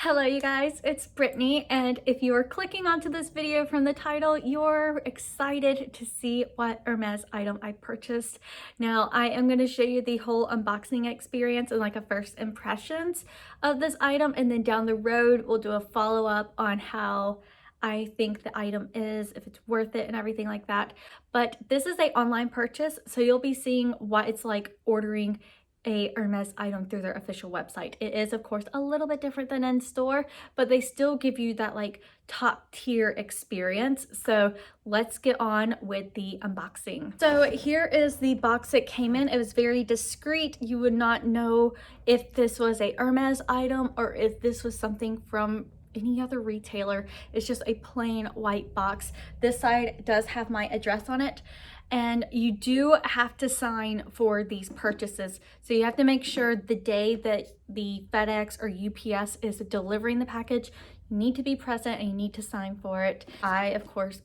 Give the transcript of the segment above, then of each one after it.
Hello you guys, it's Brittany, and if you are clicking onto this video from the title, you're excited to see what Hermes item I purchased. Now I am going to show you the whole unboxing experience and like a first impressions of this item, and then down the road we'll do a follow-up on how I think the item is, if it's worth it and everything like that. But this is an online purchase, so you'll be seeing what it's like ordering a Hermes item through their official website. It is of course a little bit different than in store, but they still give you that like top tier experience. So let's get on with the unboxing. So here is the box it came in. It was very discreet. You would not know if this was a Hermes item or if this was something from any other retailer. It's just a plain white box. This side does have my address on it, and you do have to sign for these purchases. So you have to make sure the day that the FedEx or UPS is delivering the package, you need to be present and you need to sign for it. I, of course,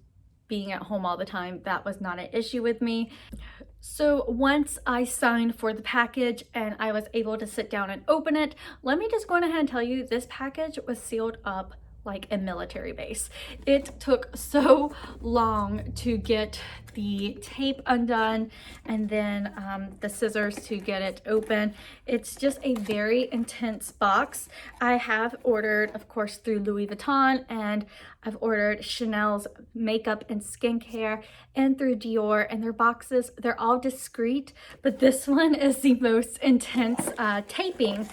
being at home all the time, that was not an issue with me. So once I signed for the package and I was able to sit down and open it, let me just go ahead and tell you, this package was sealed up like a military base. It took so long to get the tape undone and then the scissors to get it open. It's just a very intense box. I have ordered, of course, through Louis Vuitton, and I've ordered Chanel's makeup and skincare, and through Dior, and their boxes, they're all discreet, but this one is the most intense taping.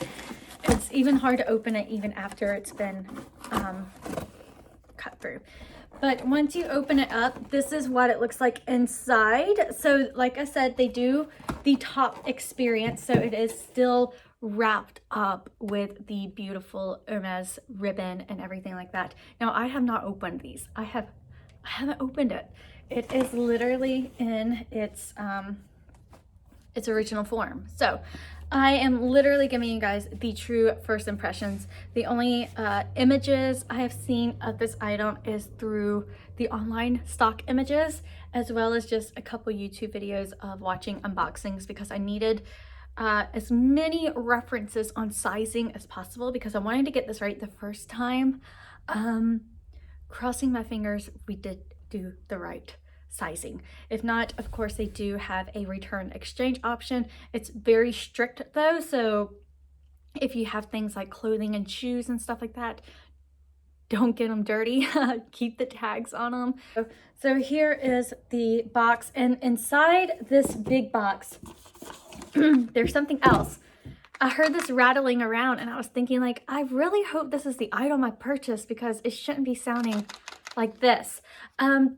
It's even hard to open it even after it's been cut through. But once you open it up, this is what it looks like inside. So like I said, they do the top experience, so it is still wrapped up with the beautiful Hermes ribbon and everything like that. Now I have not opened these. I haven't opened it. It is literally in its original form. So I am literally giving you guys the true first impressions. The only images I have seen of this item is through the online stock images, as well as just a couple YouTube videos of watching unboxings, because I needed as many references on sizing as possible, because I wanted to get this right the first time. Crossing my fingers, we did do the right sizing. If not, of course, they do have a return exchange option. It's very strict though, so if you have things like clothing and shoes and stuff like that, don't get them dirty. Keep the tags on them. So here is the box, and inside this big box there's something else. I heard this rattling around and I was thinking, like, I really hope this is the item I purchased, because it shouldn't be sounding like this.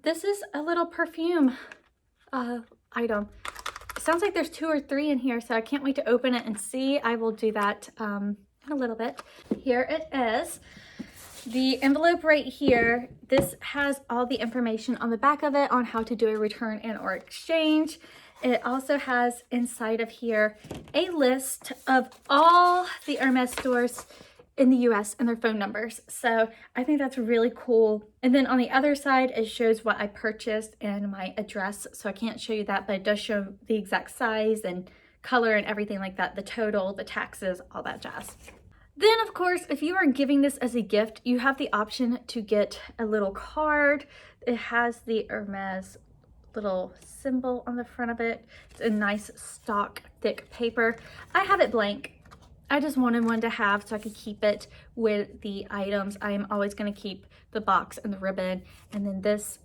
This is a little perfume item. It sounds like there's 2 or 3 in here, so I can't wait to open it and see. I will do that in a little bit. Here it is. The envelope right here, this has all the information on the back of it on how to do a return and or exchange. It also has inside of here a list of all the Hermes stores in the US and their phone numbers. So I think that's really cool. And then on the other side, it shows what I purchased and my address. So I can't show you that, but it does show the exact size and color and everything like that, the total, the taxes, all that jazz. Then of course, if you are giving this as a gift, you have the option to get a little card. It has the Hermes little symbol on the front of it. It's a nice stock thick paper. I have it blank. I just wanted one to have so I could keep it with the items. I am always going to keep the box and the ribbon, and then this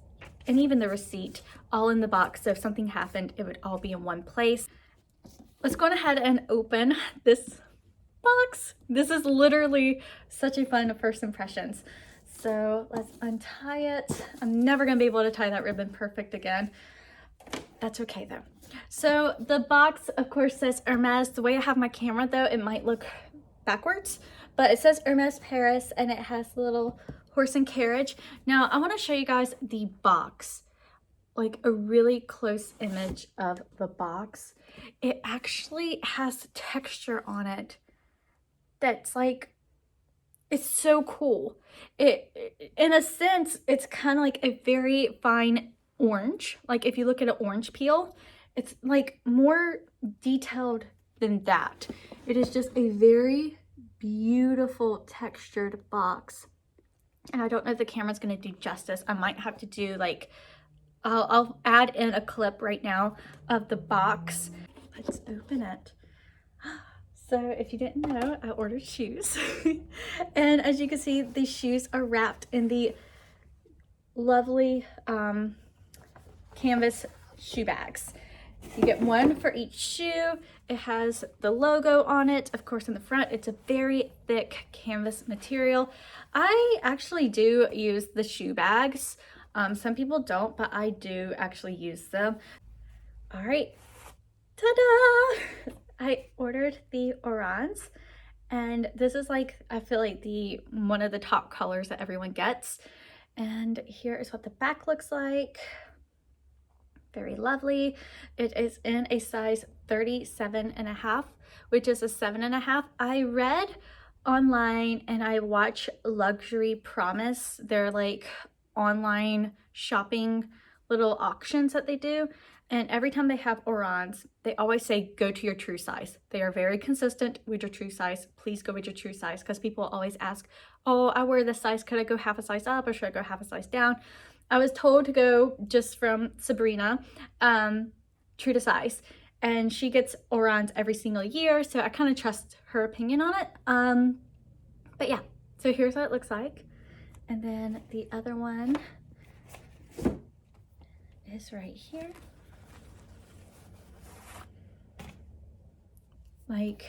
and even the receipt all in the box, so if something happened, it would all be in one place. Let's go ahead and open this box. This is literally such a fun first impressions. So let's untie it. I'm never going to be able to tie that ribbon perfect again. That's okay though. So the box, of course, says Hermes. The way I have my camera though, it might look backwards, but it says Hermes Paris, and it has a little horse and carriage. Now I want to show you guys the box, like a really close image of the box. It actually has texture on it that's like, it's so cool. It in a sense, it's kind of like a very fine orange. Like if you look at an orange peel, it's like more detailed than that. It is just a very beautiful textured box. And I don't know if the camera's going to do justice. I might have to do like, I'll add in a clip right now of the box. Let's open it. So if you didn't know, I ordered shoes. And as you can see, these shoes are wrapped in the lovely canvas shoe bags. You get one for each shoe. It has the logo on it. Of course, in the front, it's a very thick canvas material. I actually do use the shoe bags. Some people don't, but I do actually use them. All right, ta-da! I ordered the orans, and this is like, I feel like one of the top colors that everyone gets. And here is what the back looks like. Very lovely. It is in a size 37.5, which is a 7.5. I read online and I watch Luxury Promise. They're like online shopping little auctions that they do. And every time they have orans, they always say, go to your true size. They are very consistent with your true size. Please go with your true size, because people always ask, oh, I wear this size. Could I go half a size up or should I go half a size down? I was told to go just from Sabrina, true to size. And she gets orans every single year, so I kind of trust her opinion on it. But yeah, so here's what it looks like. And then the other one is right here. Like,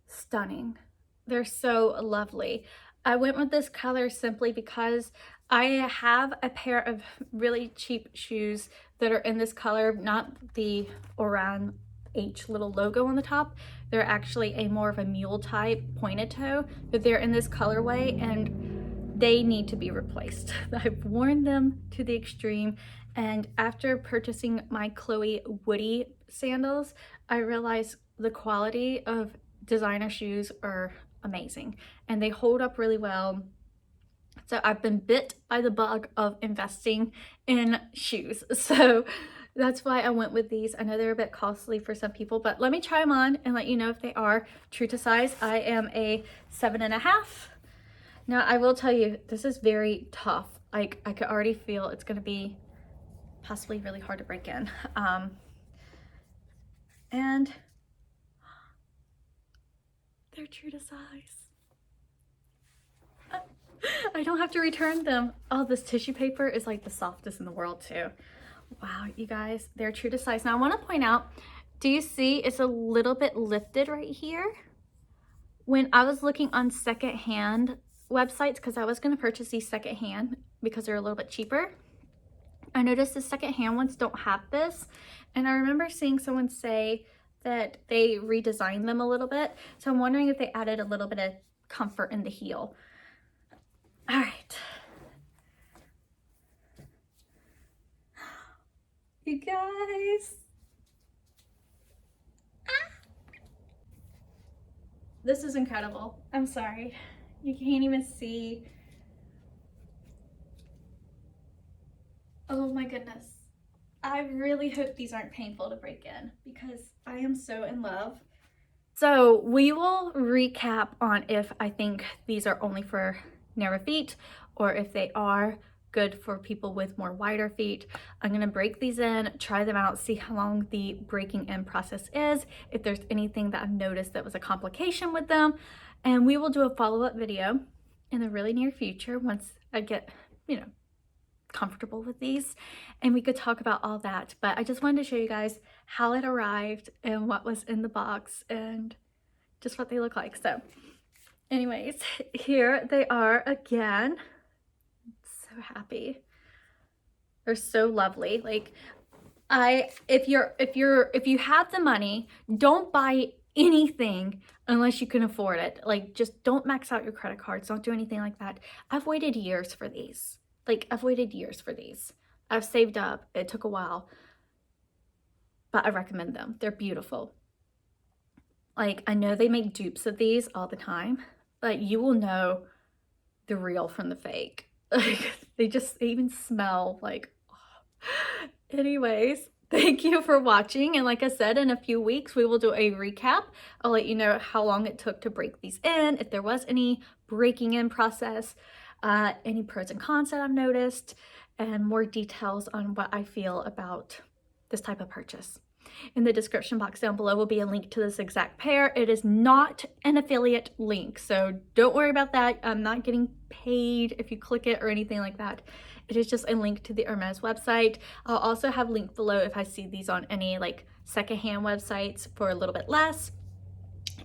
stunning. They're so lovely. I went with this color simply because I have a pair of really cheap shoes that are in this color, not the Oran H little logo on the top. They're actually a more of a mule type pointed toe, but they're in this colorway and they need to be replaced. I've worn them to the extreme, and after purchasing my Chloe Woody sandals, I realized the quality of designer shoes are amazing and they hold up really well. So I've been bit by the bug of investing in shoes. So that's why I went with these. I know they're a bit costly for some people, but let me try them on and let you know if they are true to size. I am a 7.5. Now I will tell you, this is very tough. Like, I could already feel it's going to be possibly really hard to break in. And they're true to size. I don't have to return them. Oh, this tissue paper is like the softest in the world too. Wow, you guys, they're true to size. Now I want to point out, do you see it's a little bit lifted right here? When I was looking on secondhand websites, because I was going to purchase these secondhand because they're a little bit cheaper, I noticed the secondhand ones don't have this. And I remember seeing someone say that they redesigned them a little bit. So I'm wondering if they added a little bit of comfort in the heel. All right. You guys. This is incredible. I'm sorry. You can't even see. Oh my goodness. I really hope these aren't painful to break in because I am so in love. So we will recap on if I think these are only for narrow feet or if they are good for people with more wider feet. I'm gonna break these in, try them out, see how long the breaking in process is, if there's anything that I've noticed that was a complication with them, and we will do a follow-up video in the really near future once I get, comfortable with these, and we could talk about all that. But I just wanted to show you guys how it arrived and what was in the box and just what they look like. So anyways, here they are again. So happy. They're so lovely. Like, if you have the money, don't buy anything unless you can afford it. Like, just don't max out your credit cards. Don't do anything like that. I've waited years for these. I've saved up. It took a while, but I recommend them. They're beautiful. Like, I know they make dupes of these all the time, but you will know the real from the fake. Like, they even smell like, oh. Anyways, Thank you for watching, and like I said, in a few weeks we will do a recap. I'll let you know how long it took to break these in, if there was any breaking in process, any pros and cons that I've noticed, and more details on what I feel about this type of purchase. In the description box down below will be a link to this exact pair. It is not an affiliate link, so don't worry about that. I'm not getting paid if you click it or anything like that. It is just a link to the Hermes website. I'll also have linked below if I see these on any like secondhand websites for a little bit less.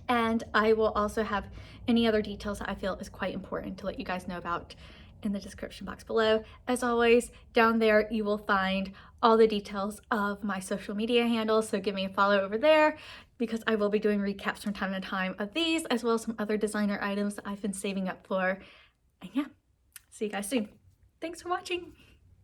And I will also have any other details that I feel is quite important to let you guys know about in the description box below. As always, down there you will find all the details of my social media handles, so give me a follow over there because I will be doing recaps from time to time of these, as well as some other designer items that I've been saving up for. And yeah, see you guys soon. Thanks for watching.